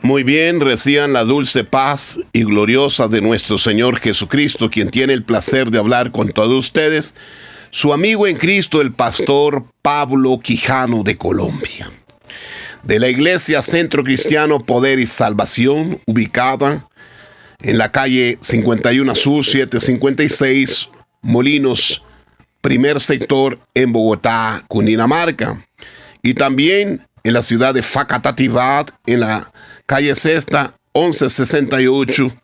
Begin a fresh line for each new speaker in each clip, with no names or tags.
Muy bien, reciban la dulce paz y gloriosa de nuestro Señor Jesucristo, quien tiene el placer de hablar con todos ustedes, su amigo en Cristo, el pastor Pablo Quijano de Colombia, de la Iglesia Centro Cristiano Poder y Salvación, ubicada en la calle 51 Sur 756, Molinos, primer sector, en Bogotá, Cundinamarca, y también en la ciudad de Facatativá, en la calle Sexta 1168,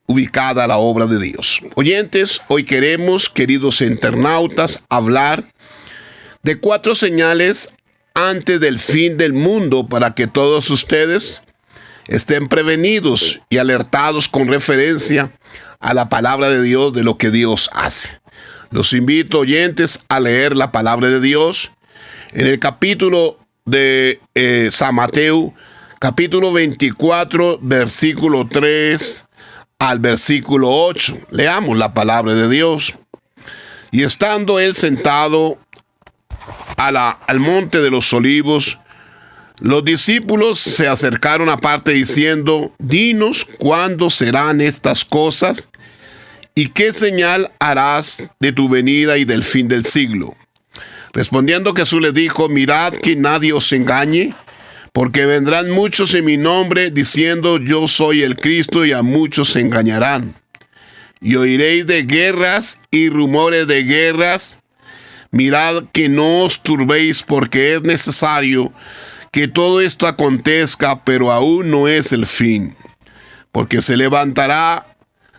ubicada la obra de Dios. Oyentes, hoy queremos, queridos internautas, hablar de 4 señales antes del fin del mundo para que todos ustedes estén prevenidos y alertados con referencia a la palabra de Dios, de lo que Dios hace. Los invito, oyentes, a leer la palabra de Dios en el capítulo de San Mateo, capítulo 24, versículo 3 al versículo 8. Leamos la palabra de Dios. Y estando él sentado al monte de los olivos, los discípulos se acercaron aparte diciendo: dinos cuándo serán estas cosas y qué señal harás de tu venida y del fin del siglo. Respondiendo Jesús les dijo: mirad que nadie os engañe, porque vendrán muchos en mi nombre diciendo: yo soy el Cristo, y a muchos se engañarán. Y oiréis de guerras y rumores de guerras. Mirad que no os turbéis, porque es necesario que todo esto acontezca, pero aún no es el fin. Porque se levantará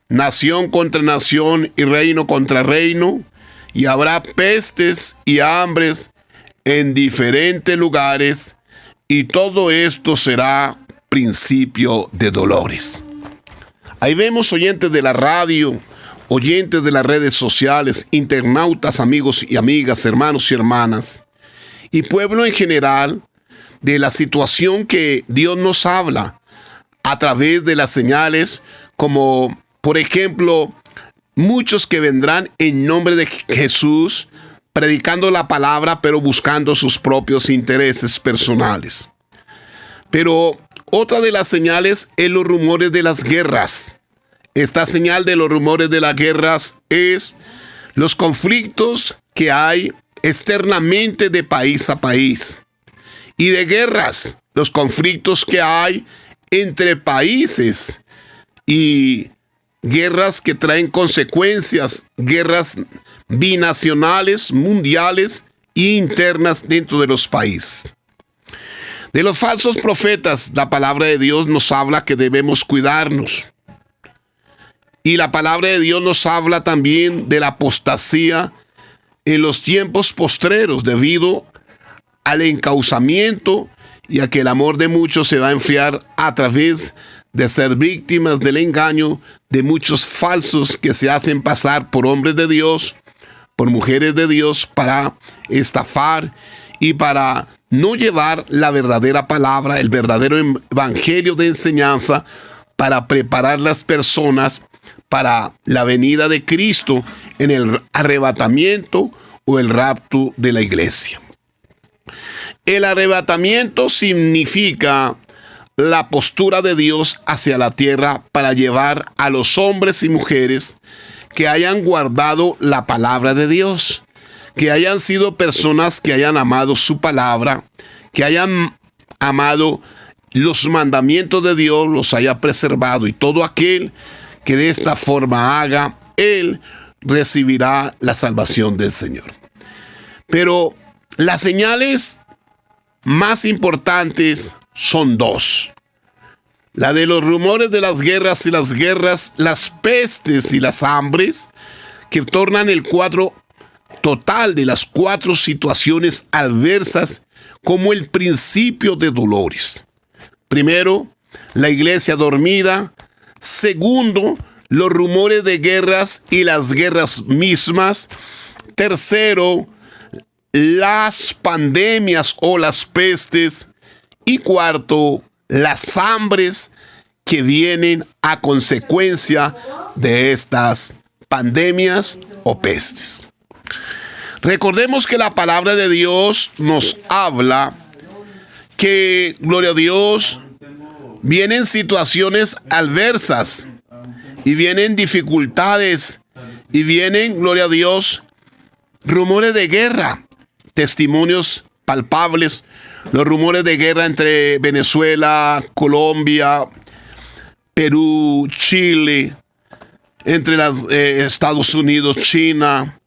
nación contra nación y reino contra reino, y habrá pestes y hambres en diferentes lugares, y todo esto será principio de dolores. Ahí vemos, oyentes de la radio, oyentes de las redes sociales, internautas, amigos y amigas, hermanos y hermanas, y pueblo en general, de la situación que Dios nos habla a través de las señales, como por ejemplo, muchos que vendrán en nombre de Jesús, predicando la palabra, pero buscando sus propios intereses personales. Pero otra de las señales es los rumores de las guerras. Esta señal de los rumores de las guerras es los conflictos que hay externamente de país a país. Y de guerras, los conflictos que hay entre países y guerras que traen consecuencias, guerras binacionales, mundiales e internas dentro de los países. De los falsos profetas, la palabra de Dios nos habla que debemos cuidarnos. Y la palabra de Dios nos habla también de la apostasía en los tiempos postreros, debido al encauzamiento y a que el amor de muchos se va a enfriar a través de ser víctimas del engaño de muchos falsos que se hacen pasar por hombres de Dios, por mujeres de Dios, para estafar y para no llevar la verdadera palabra, el verdadero evangelio de enseñanza, para preparar las personas para la venida de Cristo en el arrebatamiento o el rapto de la iglesia. El arrebatamiento significa la postura de Dios hacia la tierra para llevar a los hombres y mujeres que hayan guardado la palabra de Dios, que hayan sido personas que hayan amado su palabra, que hayan amado los mandamientos de Dios, los haya preservado, y todo aquel que de esta forma haga, él recibirá la salvación del Señor. Pero las señales más importantes son 2. La de los rumores de las guerras, las pestes y las hambres, que tornan el cuadro total de las 4 situaciones adversas como el principio de dolores. Primero, la iglesia dormida. Segundo, los rumores de guerras y las guerras mismas. Tercero, las pandemias o las pestes. Y cuarto, las hambres que vienen a consecuencia de estas pandemias o pestes. Recordemos que la palabra de Dios nos habla que, gloria a Dios, vienen situaciones adversas y vienen dificultades y vienen, gloria a Dios, rumores de guerra, testimonios palpables, los rumores de guerra entre Venezuela, Colombia, Perú, Chile, entre Estados Unidos, China,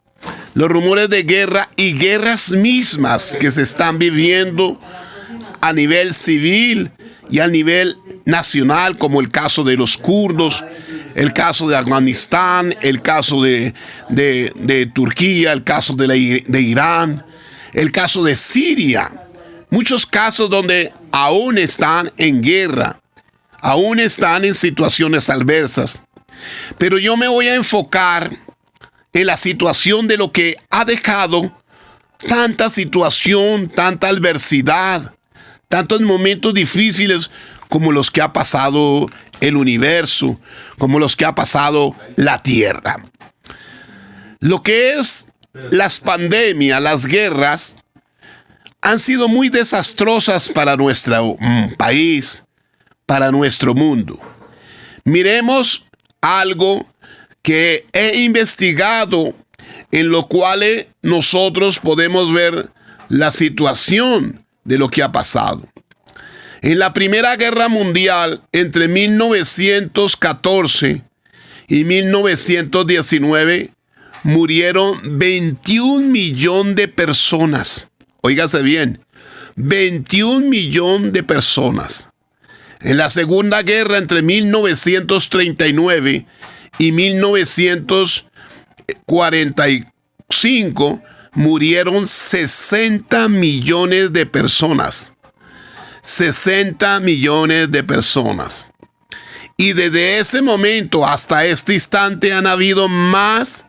los rumores de guerra y guerras mismas que se están viviendo a nivel civil y a nivel nacional, como el caso de los kurdos, el caso de Afganistán, el caso de Turquía, el caso de Irán, el caso de Siria. Muchos casos donde aún están en guerra, aún están en situaciones adversas. Pero yo me voy a enfocar en la situación de lo que ha dejado tanta situación, tanta adversidad, tantos momentos difíciles como los que ha pasado el universo, como los que ha pasado la tierra. Lo que es las pandemias, las guerras, han sido muy desastrosas para nuestro país, para nuestro mundo. Miremos algo que he investigado, en lo cual nosotros podemos ver la situación de lo que ha pasado. En la Primera Guerra Mundial, entre 1914 y 1919, murieron 21 millones de personas. Óigase bien, 21 millones de personas. En la Segunda Guerra, entre 1939 y 1945, murieron 60 millones de personas. 60 millones de personas. Y desde ese momento hasta este instante han habido más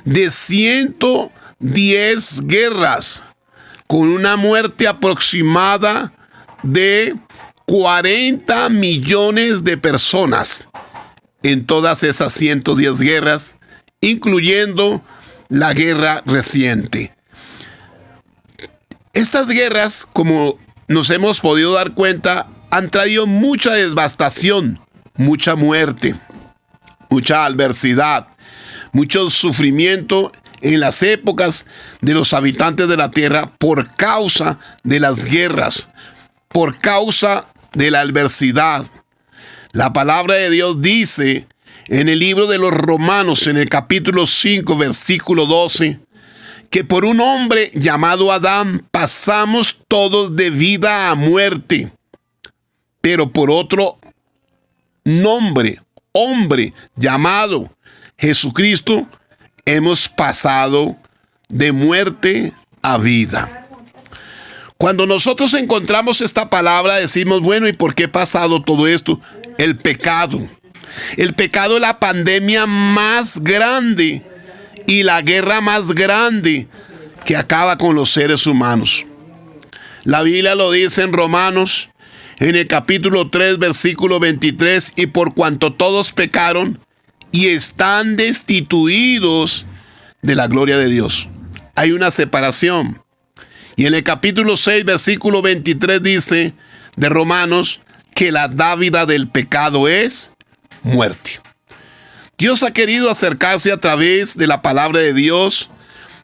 de 110 guerras, con una muerte aproximada de 40 millones de personas en todas esas 110 guerras, incluyendo la guerra reciente. Estas guerras, como nos hemos podido dar cuenta, han traído mucha devastación, mucha muerte, mucha adversidad, mucho sufrimiento en las épocas de los habitantes de la tierra por causa de las guerras, por causa de la adversidad. La palabra de Dios dice en el libro de los Romanos, en el capítulo 5, versículo 12, que por un hombre llamado Adán pasamos todos de vida a muerte, pero por otro hombre llamado Jesucristo, hemos pasado de muerte a vida. Cuando nosotros encontramos esta palabra, decimos, bueno, ¿y por qué ha pasado todo esto? El pecado. El pecado es la pandemia más grande y la guerra más grande que acaba con los seres humanos. La Biblia lo dice en Romanos, en el capítulo 3, versículo 23, y por cuanto todos pecaron y están destituidos de la gloria de Dios. Hay una separación. Y en el capítulo 6, versículo 23 dice de Romanos que la dávida del pecado es muerte. Dios ha querido acercarse a través de la palabra de Dios,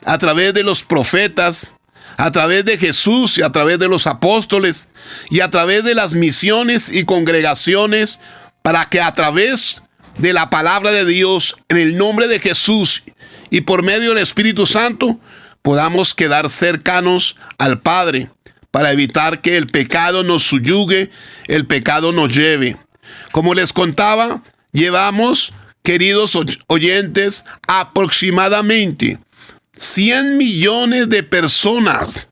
a través de los profetas, a través de Jesús y a través de los apóstoles y a través de las misiones y congregaciones, para que a través de la palabra de Dios, en el nombre de Jesús y por medio del Espíritu Santo, podamos quedar cercanos al Padre, para evitar que el pecado nos subyugue, el pecado nos lleve. Como les contaba, llevamos, queridos oyentes, aproximadamente 100 millones de personas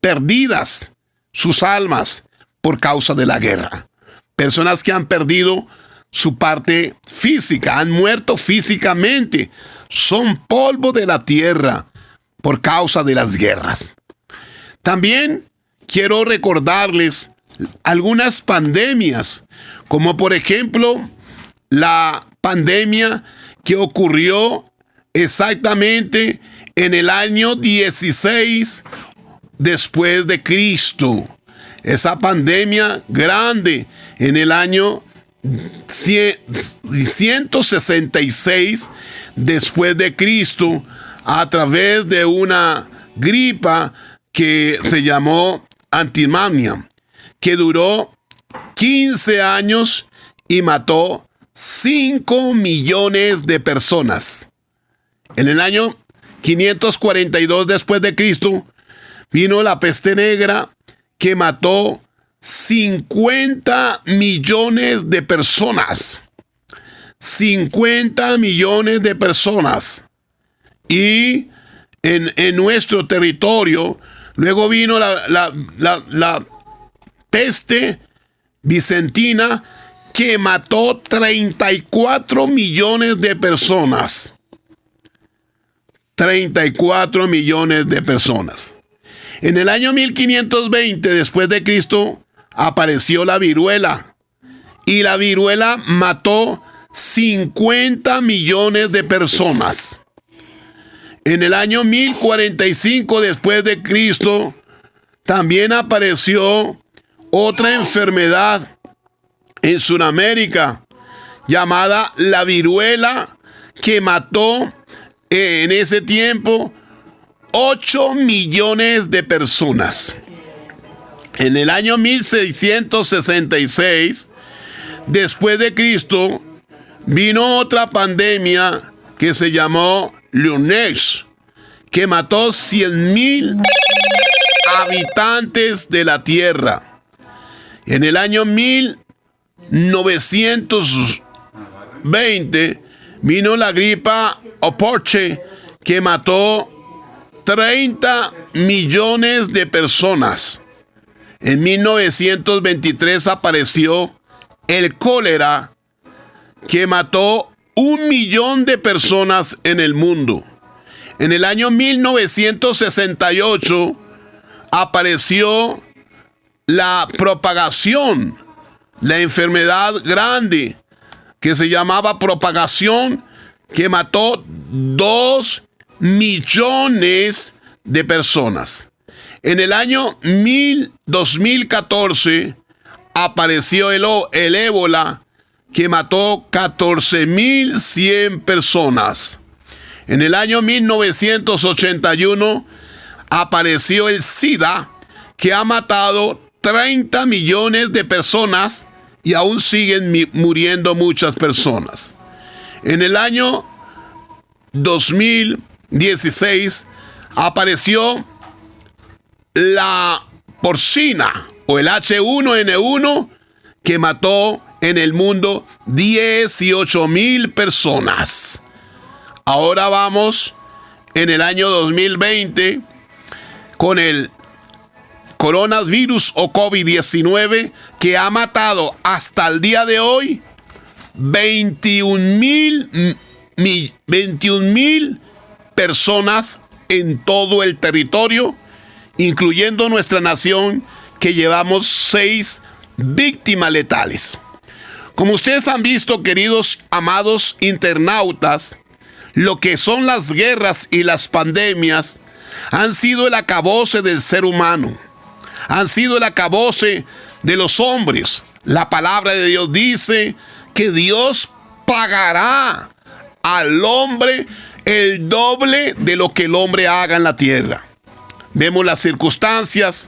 perdidas sus almas por causa de la guerra. Personas que han perdido su parte física, han muerto físicamente, son polvo de la tierra por causa de las guerras. También quiero recordarles algunas pandemias, como por ejemplo la pandemia que ocurrió exactamente en el año 16 después de Cristo. esa pandemia grande en el año 166 después de Cristo, a través de una gripa que se llamó antimania, que duró 15 años y mató 5 millones de personas. En el año 542 después de Cristo vino la peste negra, que mató 50 millones de personas. 50 millones de personas. Y en nuestro territorio, luego vino la peste bizantina, que mató 34 millones de personas. 34 millones de personas. En el año 1520 después de Cristo apareció la viruela, y la viruela mató 50 millones de personas. En el año 1045 después de Cristo también apareció otra enfermedad en Sudamérica llamada la viruela, que mató en ese tiempo 8 millones de personas. En el año 1666 después de Cristo vino otra pandemia que se llamó Lunex, que mató 100,000 habitantes de la tierra. En el año 1920 vino la gripa Oporche, que mató 30 millones de personas. En 1923 apareció el cólera, que mató 1 millón de personas en el mundo. En el año 1968 apareció la propagación, la enfermedad grande que se llamaba propagación, que mató 2 millones de personas. En el año 2014 apareció el ébola, que mató 14,100 personas. En el año 1981 apareció el SIDA, que ha matado 30 millones de personas y aún siguen muriendo muchas personas. En el año 2016 apareció la porcina o el H1N1, que mató en el mundo 18,000 personas. Ahora vamos en el año 2020 con el coronavirus o COVID-19, que ha matado hasta el día de hoy 21,000 personas en todo el territorio, incluyendo nuestra nación, que llevamos 6 víctimas letales. Como ustedes han visto, queridos amados internautas, lo que son las guerras y las pandemias han sido el acabose del ser humano, han sido el acabose de los hombres. La palabra de Dios dice que Dios pagará al hombre el doble de lo que el hombre haga en la tierra. Vemos las circunstancias,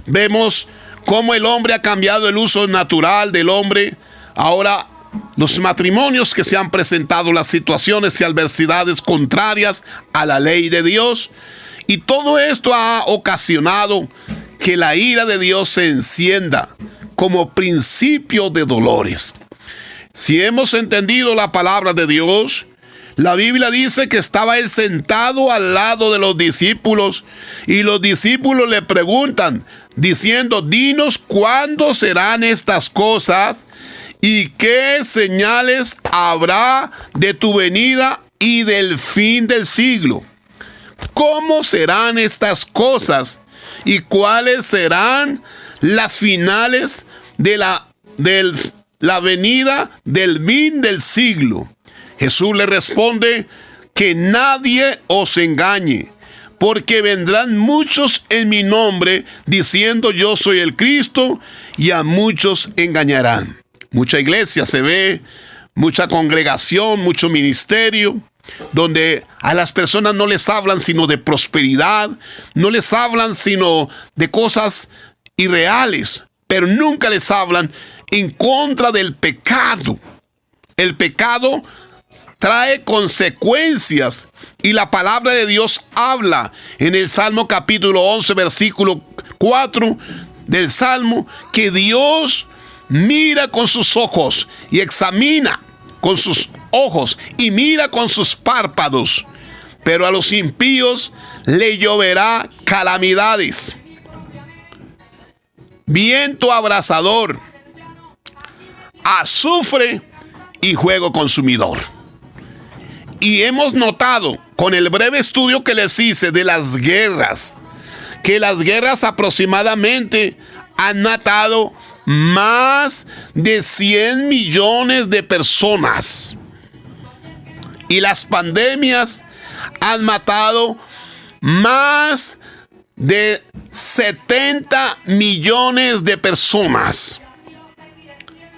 vemos cómo el hombre ha cambiado el uso natural del hombre. Ahora, los matrimonios que se han presentado, las situaciones y adversidades contrarias a la ley de Dios. Y todo esto ha ocasionado que la ira de Dios se encienda como principio de dolores. Si hemos entendido la palabra de Dios, la Biblia dice que estaba él sentado al lado de los discípulos, y los discípulos le preguntan, diciendo: dinos cuándo serán estas cosas y qué señales habrá de tu venida y del fin del siglo. ¿Cómo serán estas cosas y cuáles serán las finales de la venida del fin del siglo? Jesús le responde: que nadie os engañe, porque vendrán muchos en mi nombre diciendo yo soy el Cristo, y a muchos engañarán. Mucha iglesia se ve, mucha congregación, mucho ministerio, donde a las personas no les hablan sino de prosperidad, no les hablan sino de cosas irreales, pero nunca les hablan en contra del pecado. El pecado trae consecuencias, y la palabra de Dios habla en el Salmo capítulo 11, versículo 4 del Salmo, que Dios mira con sus ojos y examina con sus ojos y mira con sus párpados, pero a los impíos le lloverá calamidades, viento abrasador, azufre y fuego consumidor. Y hemos notado con el breve estudio que les hice de las guerras, que las guerras aproximadamente han matado más de 100 millones de personas. Y las pandemias han matado más de 70 millones de personas.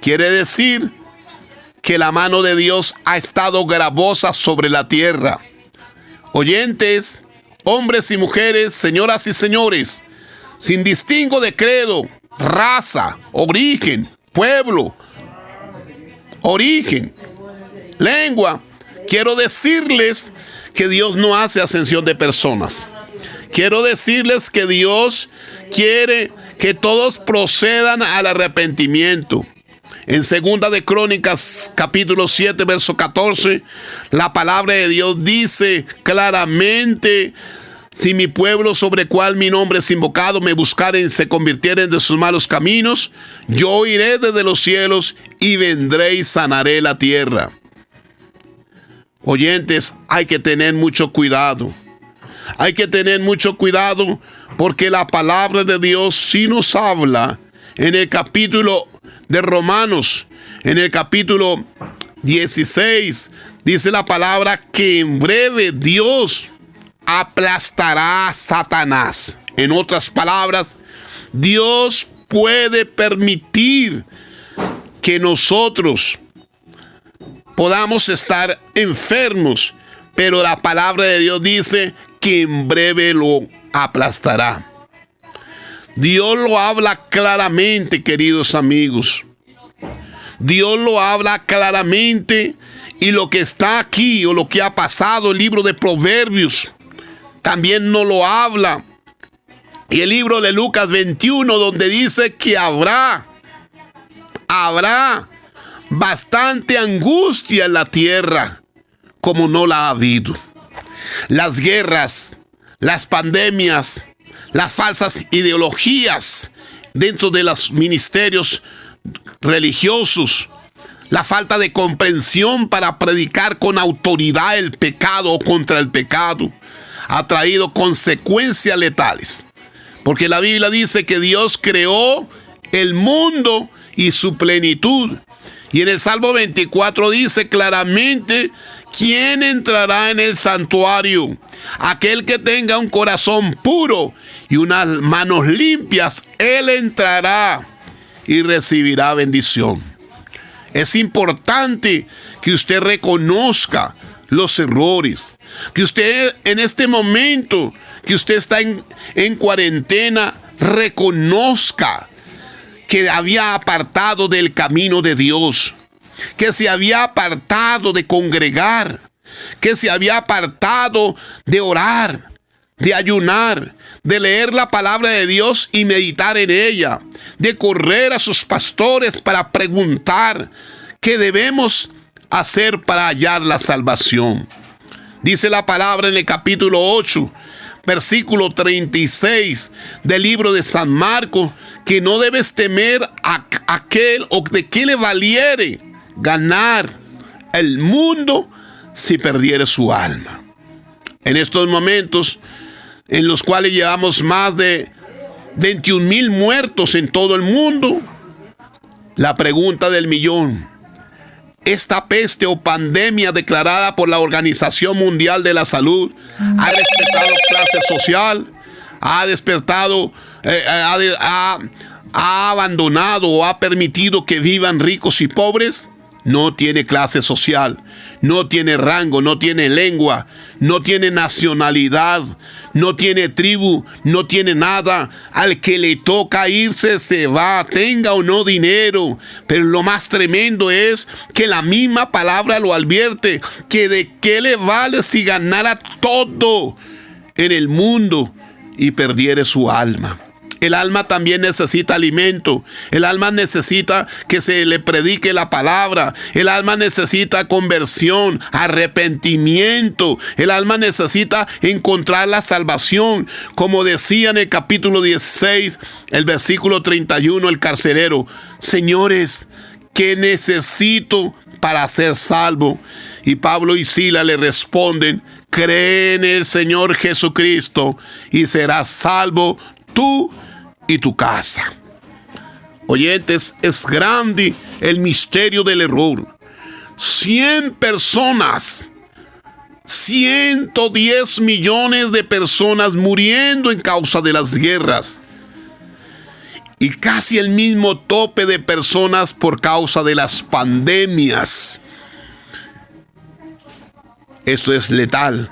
Quiere decir que la mano de Dios ha estado gravosa sobre la tierra. Oyentes, hombres y mujeres, señoras y señores, sin distingo de credo, raza, origen, pueblo, origen, lengua, quiero decirles que Dios no hace acepción de personas. Quiero decirles que Dios quiere que todos procedan al arrepentimiento. En Segunda de Crónicas, capítulo 7, verso 14, la palabra de Dios dice claramente: si mi pueblo, sobre el cual mi nombre es invocado, me buscaren y se convirtieren de sus malos caminos, yo iré desde los cielos y vendré y sanaré la tierra. Oyentes, hay que tener mucho cuidado. Hay que tener mucho cuidado, porque la palabra de Dios sí nos habla en el capítulo de Romanos, en el capítulo 16, dice la palabra que en breve Dios aplastará a Satanás. En otras palabras, Dios puede permitir que nosotros podamos estar enfermos, pero la palabra de Dios dice que en breve lo aplastará. Dios lo habla claramente, queridos amigos. Dios lo habla claramente, y lo que está aquí o lo que ha pasado, el libro de Proverbios también nos lo habla. Y el libro de Lucas 21, donde dice que habrá bastante angustia en la tierra como no la ha habido. Las guerras, las pandemias, las falsas ideologías dentro de los ministerios religiosos, la falta de comprensión para predicar con autoridad el pecado o contra el pecado, ha traído consecuencias letales. Porque la Biblia dice que Dios creó el mundo y su plenitud. Y en el Salmo 24 dice claramente: ¿quién entrará en el santuario? Aquel que tenga un corazón puro y unas manos limpias, él entrará y recibirá bendición. Es importante que usted reconozca los errores, que usted en este momento que usted está en cuarentena, reconozca que había apartado del camino de Dios, que se había apartado de congregar, que se había apartado de orar, de ayunar, de leer la palabra de Dios y meditar en ella, de correr a sus pastores para preguntar qué debemos hacer para hallar la salvación. Dice la palabra en el capítulo 8, versículo 36 del libro de San Marcos, que no debes temer a aquel o de qué le valiere ganar el mundo si perdiere su alma. En estos momentos en los cuales llevamos más de 21,000 muertos en todo el mundo, la pregunta del millón: esta peste o pandemia declarada por la Organización Mundial de la Salud ha respetado clase social, ha despertado, ha abandonado o ha permitido que vivan ricos y pobres. No tiene clase social, no tiene rango, no tiene lengua, no tiene nacionalidad, no tiene tribu, no tiene nada. Al que le toca irse, se va, tenga o no dinero. Pero lo más tremendo es que la misma palabra lo advierte, que de qué le vale si ganara todo en el mundo y perdiere su alma. El alma también necesita alimento. El alma necesita que se le predique la palabra. El alma necesita conversión, arrepentimiento. El alma necesita encontrar la salvación. Como decía en el capítulo 16, el versículo 31, el carcelero: señores, ¿qué necesito para ser salvo? Y Pablo y Silas le responden: cree en el Señor Jesucristo y serás salvo tú y tu casa. Oyentes, es grande el misterio del error. 100 personas, 110 millones de personas muriendo en causa de las guerras. Y casi el mismo tope de personas por causa de las pandemias. Esto es letal.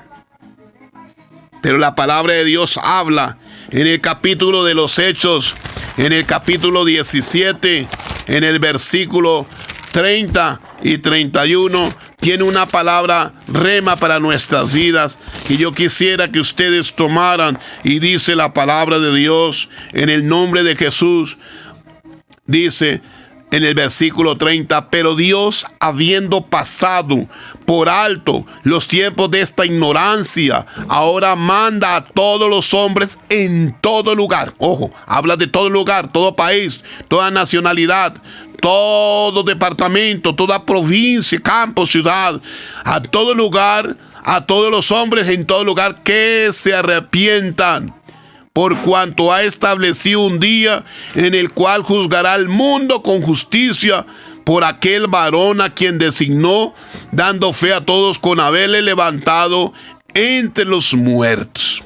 Pero la palabra de Dios habla en el capítulo de los Hechos, en el capítulo 17, en el versículo 30 y 31, tiene una palabra rema para nuestras vidas. Y yo quisiera que ustedes tomaran, y dice la palabra de Dios, en el nombre de Jesús, dice en el versículo 30, pero Dios, habiendo pasado por alto los tiempos de esta ignorancia, ahora manda a todos los hombres en todo lugar. Ojo, habla de todo lugar, todo país, toda nacionalidad, todo departamento, toda provincia, campo, ciudad, a todo lugar, a todos los hombres en todo lugar que se arrepientan, por cuanto ha establecido un día en el cual juzgará al mundo con justicia por aquel varón a quien designó, dando fe a todos con haberle levantado entre los muertos.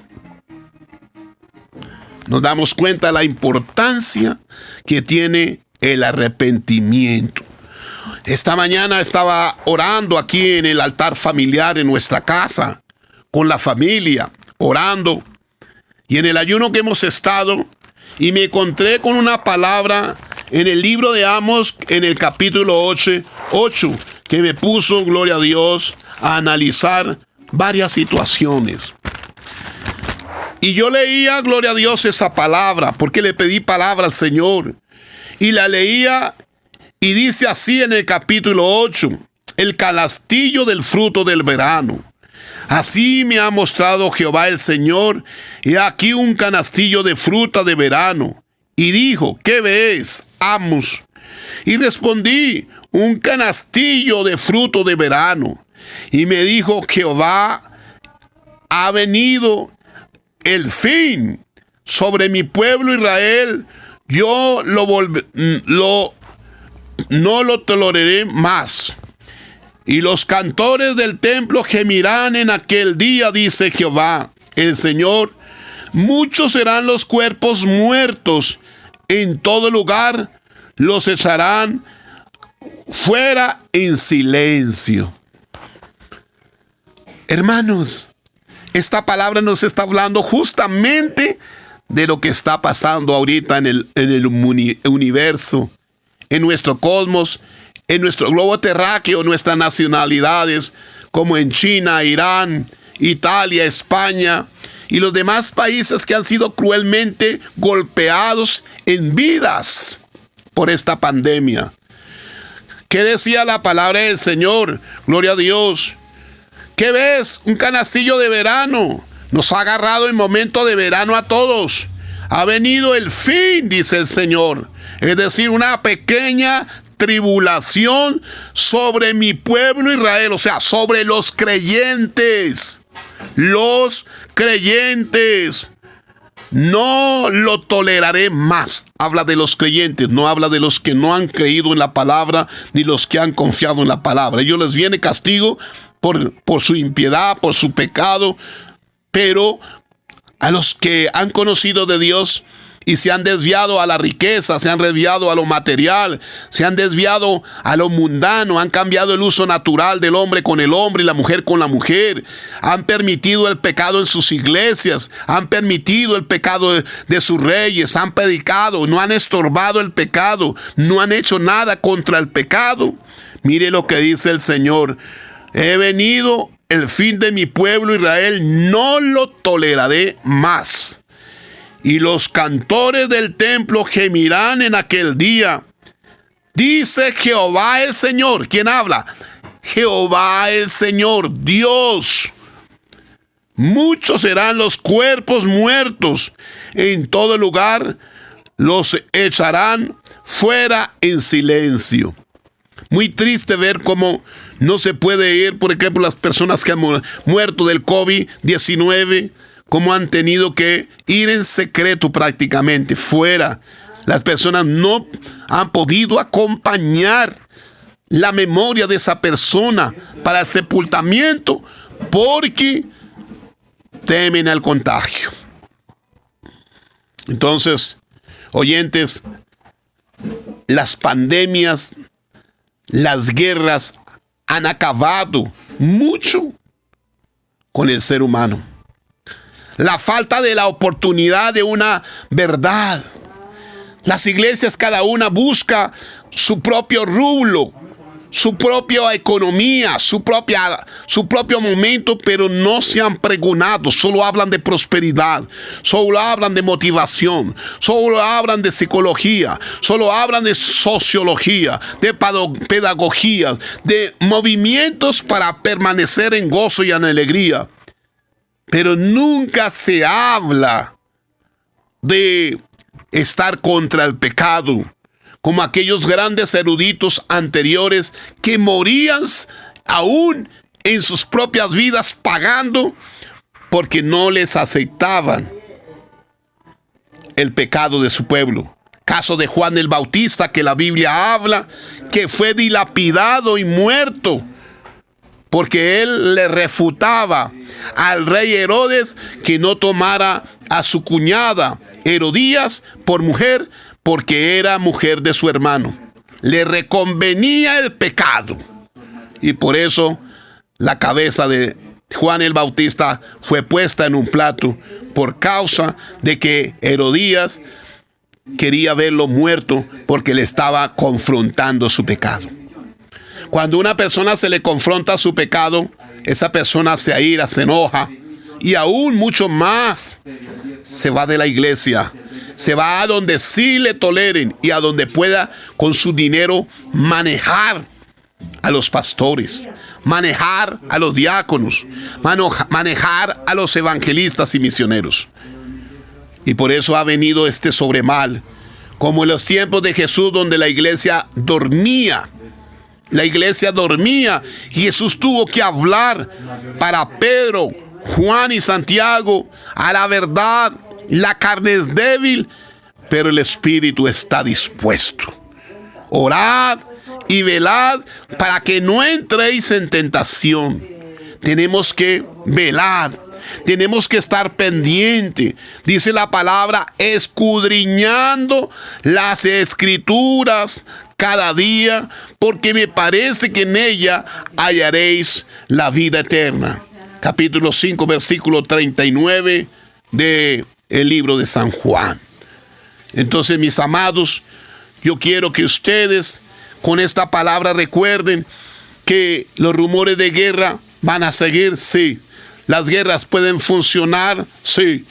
Nos damos cuenta de la importancia que tiene el arrepentimiento. Esta mañana estaba orando aquí en el altar familiar en nuestra casa, con la familia, orando. Y en el ayuno que hemos estado, y me encontré con una palabra en el libro de Amos, en el capítulo 8, que me puso, gloria a Dios, a analizar varias situaciones. Y yo leía, gloria a Dios, esa palabra, porque le pedí palabra al Señor. Y la leía, y dice así en el capítulo 8, el canastillo del fruto del verano. Así me ha mostrado Jehová el Señor, y aquí un canastillo de fruta de verano. Y dijo: ¿qué ves, Amos? Y respondí: un canastillo de fruto de verano. Y me dijo: Jehová, ha venido el fin sobre mi pueblo Israel. Yo no lo toleraré más. Y los cantores del templo gemirán en aquel día, dice Jehová el Señor. Muchos serán los cuerpos muertos en todo lugar, los echarán fuera en silencio. Hermanos, esta palabra nos está hablando justamente de lo que está pasando ahorita en el universo, en nuestro cosmos, en nuestro globo terráqueo, nuestras nacionalidades, como en China, Irán, Italia, España y los demás países que han sido cruelmente golpeados en vidas por esta pandemia. ¿Qué decía la palabra del Señor? Gloria a Dios. ¿Qué ves? Un canastillo de verano. Nos ha agarrado el momento de verano a todos. Ha venido el fin, dice el Señor. Es decir, una pequeña tribulación sobre mi pueblo Israel, o sea, sobre los creyentes. Los creyentes. no lo toleraré más. Habla de los creyentes, no habla de los que no han creído en la palabra, ni los que han confiado en la palabra. A ellos les viene castigo por su impiedad, por su pecado, pero a los que han conocido de Dios y se han desviado a la riqueza, se han desviado a lo material, se han desviado a lo mundano, han cambiado el uso natural del hombre con el hombre y la mujer con la mujer, han permitido el pecado en sus iglesias, han permitido el pecado de sus reyes, han predicado, no han estorbado el pecado, no han hecho nada contra el pecado. Mire lo que dice el Señor: he venido el fin de mi pueblo Israel, no lo toleraré más. Y los cantores del templo gemirán en aquel día. Dice Jehová el Señor. ¿Quién habla? Jehová el Señor, Dios. Muchos serán los cuerpos muertos. En todo lugar los echarán fuera en silencio. Muy triste ver cómo no se puede ir, por ejemplo, las personas que han muerto del COVID-19, cómo han tenido que ir en secreto prácticamente, fuera. Las personas no han podido acompañar la memoria de esa persona para el sepultamiento porque temen al contagio. Entonces, oyentes, las pandemias, las guerras han acabado mucho con el ser humano. La falta de la oportunidad de una verdad. Las iglesias, cada una busca su propio rublo, su propia economía, su propio momento, pero no se han pregonado. Solo hablan de prosperidad, solo hablan de motivación, solo hablan de psicología, solo hablan de sociología, de pedagogía, de movimientos para permanecer en gozo y en alegría. Pero nunca se habla de estar contra el pecado, como aquellos grandes eruditos anteriores que morían aún en sus propias vidas pagando porque no les aceptaban el pecado de su pueblo. Caso de Juan el Bautista, que la Biblia habla, que fue dilapidado y muerto porque él le refutaba al rey Herodes que no tomara a su cuñada Herodías por mujer, porque era mujer de su hermano. Le reconvenía el pecado. Y por eso la cabeza de Juan el Bautista fue puesta en un plato, por causa de que Herodías quería verlo muerto porque le estaba confrontando su pecado. Cuando una persona se le confronta su pecado, esa persona se aira, se enoja y aún mucho más se va de la iglesia. Se va a donde sí le toleren y a donde pueda con su dinero manejar a los pastores, manejar a los diáconos, manejar a los evangelistas y misioneros. Y por eso ha venido este sobremal, como en los tiempos de Jesús, donde la iglesia dormía. La iglesia dormía y Jesús tuvo que hablar para Pedro, Juan y Santiago. A la verdad, la carne es débil, pero el espíritu está dispuesto. Orad y velad para que no entréis en tentación. Tenemos que velar, tenemos que estar pendiente. Dice la palabra, escudriñando las escrituras cada día, porque me parece que en ella hallaréis la vida eterna. Capítulo 5, versículo 39 del libro de San Juan. Entonces, mis amados, yo quiero que ustedes con esta palabra recuerden que los rumores de guerra van a seguir, sí. Las guerras pueden funcionar, sí.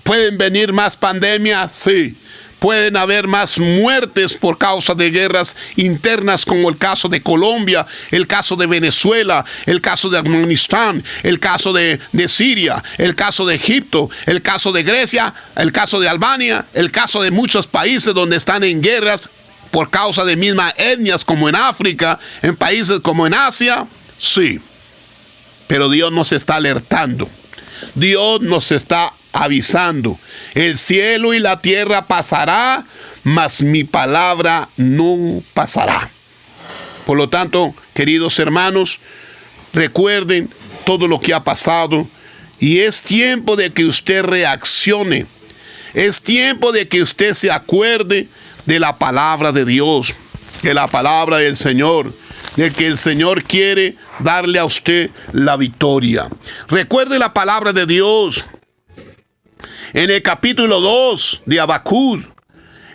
Pueden venir más pandemias, sí. Pueden haber más muertes por causa de guerras internas, como el caso de Colombia, el caso de Venezuela, el caso de Afganistán, el caso de Siria, el caso de Egipto, el caso de Grecia, el caso de Albania, el caso de muchos países donde están en guerras por causa de mismas etnias, como en África, en países como en Asia, sí. Pero Dios nos está alertando. Dios nos está avisando: el cielo y la tierra pasará, mas mi palabra no pasará. Por lo tanto, queridos hermanos, recuerden todo lo que ha pasado y es tiempo de que usted reaccione. Es tiempo de que usted se acuerde de la palabra de Dios, de la palabra del Señor, de que el Señor quiere darle a usted la victoria. Recuerde la palabra de Dios en el capítulo 2 de Habacuc,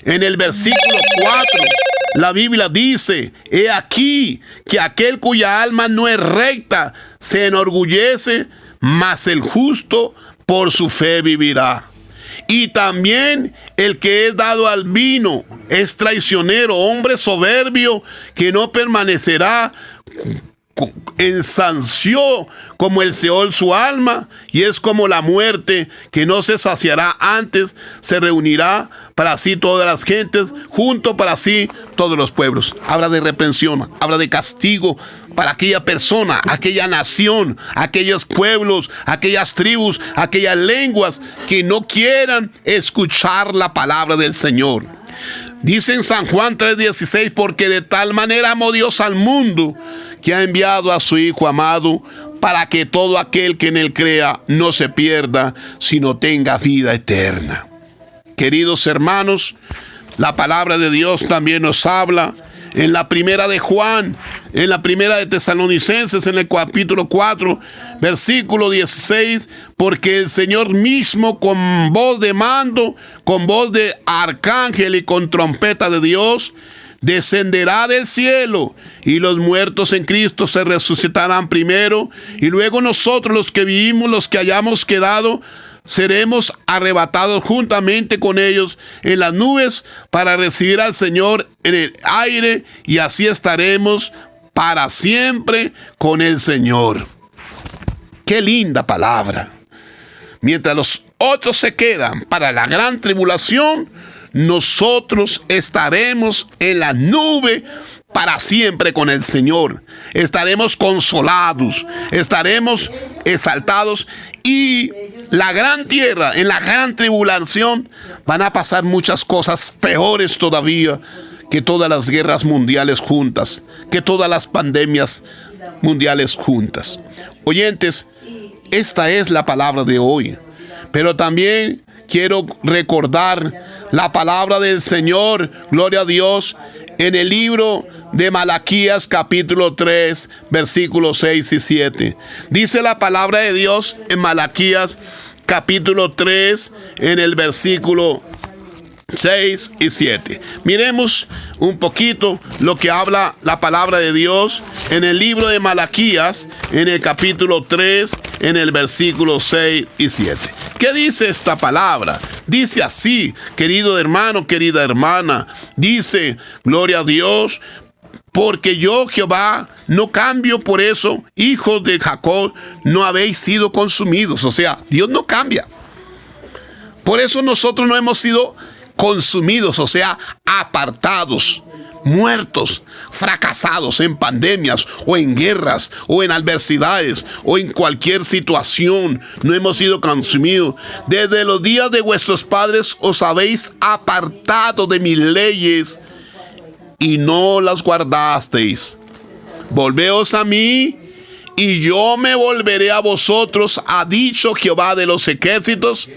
en el versículo 4. La Biblia dice: he aquí que aquel cuya alma no es recta se enorgullece, mas el justo por su fe vivirá. Y también el que es dado al vino es traicionero, hombre soberbio que no permanecerá, ensanció como el Seol su alma, y es como la muerte que no se saciará antes, se reunirá para sí todas las gentes, junto para sí todos los pueblos. Habla de reprensión, habla de castigo para aquella persona, aquella nación, aquellos pueblos, aquellas tribus, aquellas lenguas que no quieran escuchar la palabra del Señor. Dice en San Juan 3:16: porque de tal manera amó Dios al mundo, que ha enviado a su Hijo amado, para que todo aquel que en él crea no se pierda, sino tenga vida eterna. Queridos hermanos, la palabra de Dios también nos habla en la primera de Juan, en la primera de Tesalonicenses, en el capítulo 4, versículo 16: porque el Señor mismo, con voz de mando, con voz de arcángel y con trompeta de Dios, descenderá del cielo, y los muertos en Cristo se resucitarán primero, y luego nosotros, los que vivimos, los que hayamos quedado, seremos arrebatados juntamente con ellos en las nubes para recibir al Señor en el aire, y así estaremos para siempre con el Señor. ¡Qué linda palabra! Mientras los otros se quedan para la gran tribulación, nosotros estaremos en la nube para siempre con el Señor. Estaremos consolados, estaremos exaltados, y la gran tierra, en la gran tribulación, van a pasar muchas cosas peores todavía que todas las guerras mundiales juntas, que todas las pandemias mundiales juntas. Oyentes, esta es la palabra de hoy, pero también quiero recordar la palabra del Señor, gloria a Dios, en el libro de Malaquías capítulo 3, versículos 6 y 7. Dice la palabra de Dios en Malaquías capítulo 3, en el versículo 6 y 7. Miremos un poquito lo que habla la palabra de Dios en el libro de Malaquías, en el capítulo 3, en el versículo 6 y 7. ¿Qué dice esta palabra? Dice así, querido hermano, querida hermana. Dice, gloria a Dios: porque yo, Jehová, no cambio, por eso, hijos de Jacob, no habéis sido consumidos. O sea, Dios no cambia. Por eso nosotros no hemos sido consumidos, o sea, apartados, muertos, fracasados en pandemias o en guerras o en adversidades o en cualquier situación. No hemos sido consumidos. Desde los días de vuestros padres os habéis apartado de mis leyes y no las guardasteis. Volveos a mí y yo me volveré a vosotros, ha dicho Jehová de los ejércitos.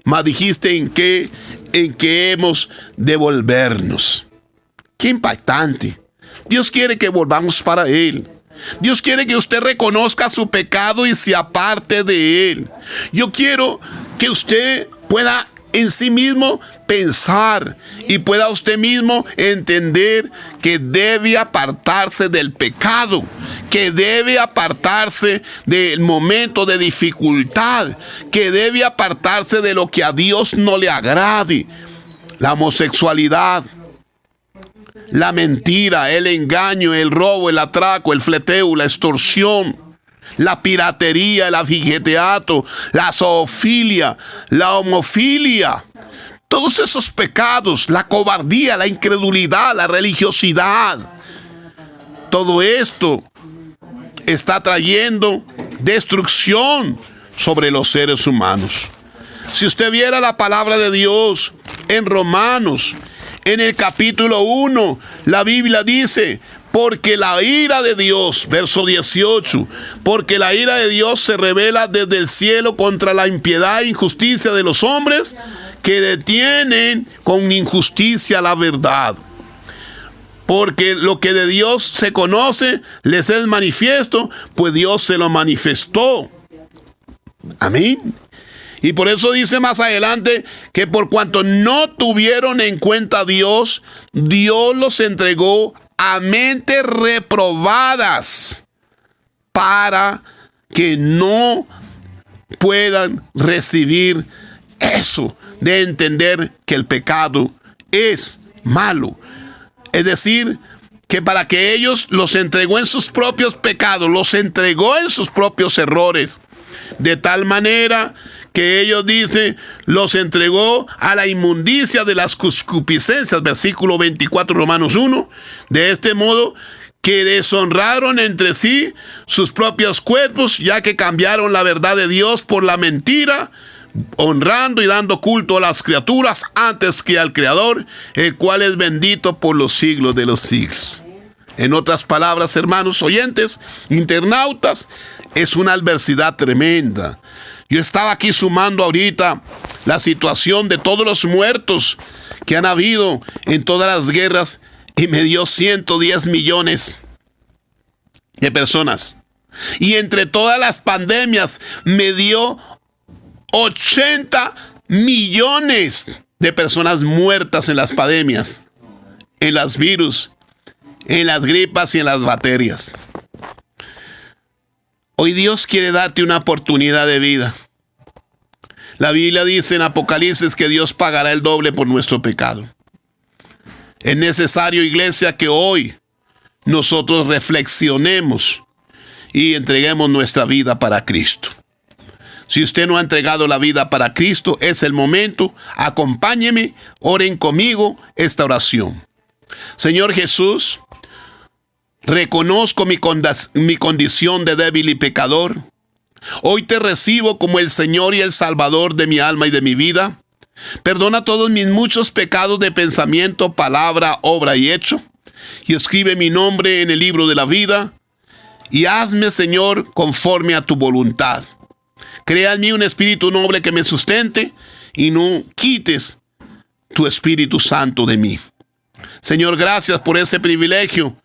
Mas dijiste: ¿en qué hemos de volvernos? Qué impactante. Dios quiere que volvamos para Él. Dios quiere que usted reconozca su pecado y se aparte de él. Yo quiero que usted pueda en sí mismo pensar y pueda usted mismo entender que debe apartarse del pecado, que debe apartarse del momento de dificultad, que debe apartarse de lo que a Dios no le agrade. La homosexualidad, la mentira, el engaño, el robo, el atraco, el fleteo, la extorsión, la piratería, el afigeteato, la zoofilia, la homofilia. Todos esos pecados, la cobardía, la incredulidad, la religiosidad. Todo esto está trayendo destrucción sobre los seres humanos. Si usted viera la palabra de Dios en Romanos, en el capítulo 1, la Biblia dice: porque la ira de Dios, verso 18, porque la ira de Dios se revela desde el cielo contra la impiedad e injusticia de los hombres que detienen con injusticia la verdad. Porque lo que de Dios se conoce les es manifiesto, pues Dios se lo manifestó. Amén. Y por eso dice más adelante que por cuanto no tuvieron en cuenta a Dios, Dios los entregó a mentes reprobadas para que no puedan recibir eso de entender que el pecado es malo. Es decir, que para que ellos los entregó en sus propios pecados, los entregó en sus propios errores, de tal manera que ellos dicen, los entregó a la inmundicia de las concupiscencias, versículo 24, Romanos 1, de este modo que deshonraron entre sí sus propios cuerpos, ya que cambiaron la verdad de Dios por la mentira, honrando y dando culto a las criaturas antes que al Creador, el cual es bendito por los siglos de los siglos. En otras palabras, hermanos oyentes, internautas, es una adversidad tremenda. Yo estaba aquí sumando ahorita la situación de todos los muertos que han habido en todas las guerras y me dio 110 millones de personas. Y entre todas las pandemias me dio 80 millones de personas muertas en las pandemias, en las virus, en las gripas y en las bacterias. Hoy Dios quiere darte una oportunidad de vida. La Biblia dice en Apocalipsis que Dios pagará el doble por nuestro pecado. Es necesario, iglesia, que hoy nosotros reflexionemos y entreguemos nuestra vida para Cristo. Si usted no ha entregado la vida para Cristo, es el momento. Acompáñeme, oren conmigo esta oración. Señor Jesús, reconozco mi condición de débil y pecador. Hoy te recibo como el Señor y el Salvador de mi alma y de mi vida. Perdona todos mis muchos pecados de pensamiento, palabra, obra y hecho. Y escribe mi nombre en el libro de la vida. Y hazme, Señor, conforme a tu voluntad. Crea en mí un espíritu noble que me sustente y no quites tu Espíritu Santo de mí. Señor, gracias por ese privilegio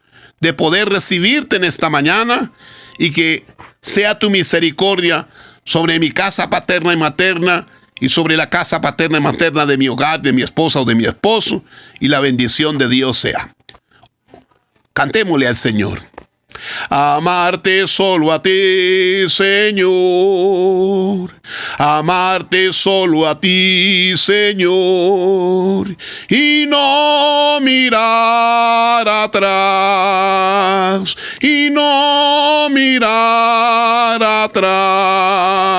de poder recibirte en esta mañana y que sea tu misericordia sobre mi casa paterna y materna y sobre la casa paterna y materna de mi hogar, de mi esposa o de mi esposo, y la bendición de Dios sea. Cantémosle al Señor. Amarte solo a ti, Señor. Amarte solo a ti, Señor. Y no mirar atrás. Y no mirar atrás.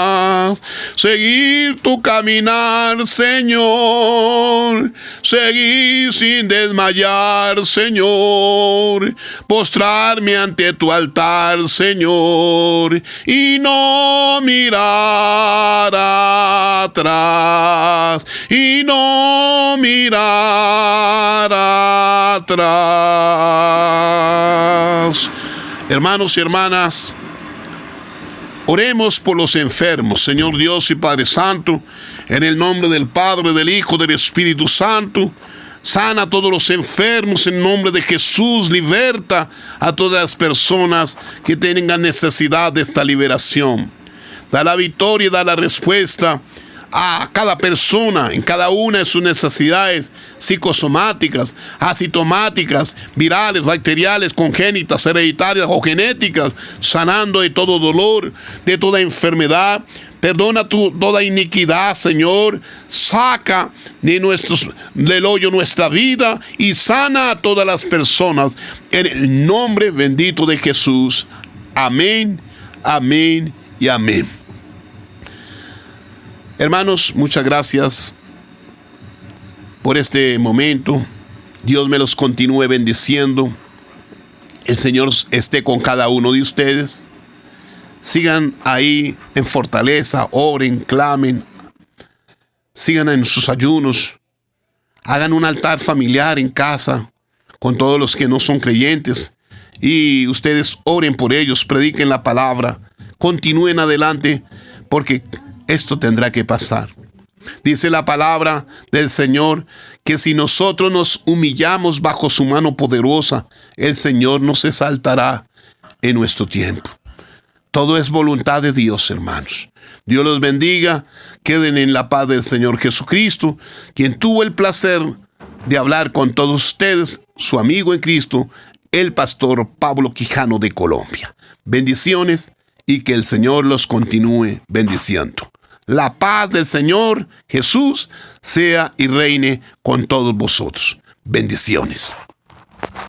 Seguir tu caminar, Señor. Seguir sin desmayar, Señor. Postrarme ante tu altar, Señor, y no mirar atrás, y no mirar atrás. Hermanos y hermanas, oremos por los enfermos, Señor Dios y Padre Santo, en el nombre del Padre, del Hijo, del Espíritu Santo. Sana a todos los enfermos en nombre de Jesús. Liberta a todas las personas que tengan necesidad de esta liberación. Da la victoria y da la respuesta a cada persona en cada una de sus necesidades psicosomáticas, asintomáticas, virales, bacteriales, congénitas, hereditarias o genéticas, sanando de todo dolor, de toda enfermedad. Perdona toda iniquidad, Señor. Saca del hoyo nuestra vida y sana a todas las personas en el nombre bendito de Jesús. Amén, amén y amén. Hermanos, muchas gracias por este momento. Dios me los continúe bendiciendo. El Señor esté con cada uno de ustedes. Sigan ahí en fortaleza, oren, clamen, sigan en sus ayunos, hagan un altar familiar en casa con todos los que no son creyentes y ustedes oren por ellos, prediquen la palabra, continúen adelante porque esto tendrá que pasar. Dice la palabra del Señor que si nosotros nos humillamos bajo su mano poderosa, el Señor nos exaltará en nuestro tiempo. Todo es voluntad de Dios, hermanos. Dios los bendiga. Queden en la paz del Señor Jesucristo, quien tuvo el placer de hablar con todos ustedes, su amigo en Cristo, el pastor Pablo Quijano de Colombia. Bendiciones y que el Señor los continúe bendiciendo. La paz del Señor Jesús sea y reine con todos vosotros. Bendiciones.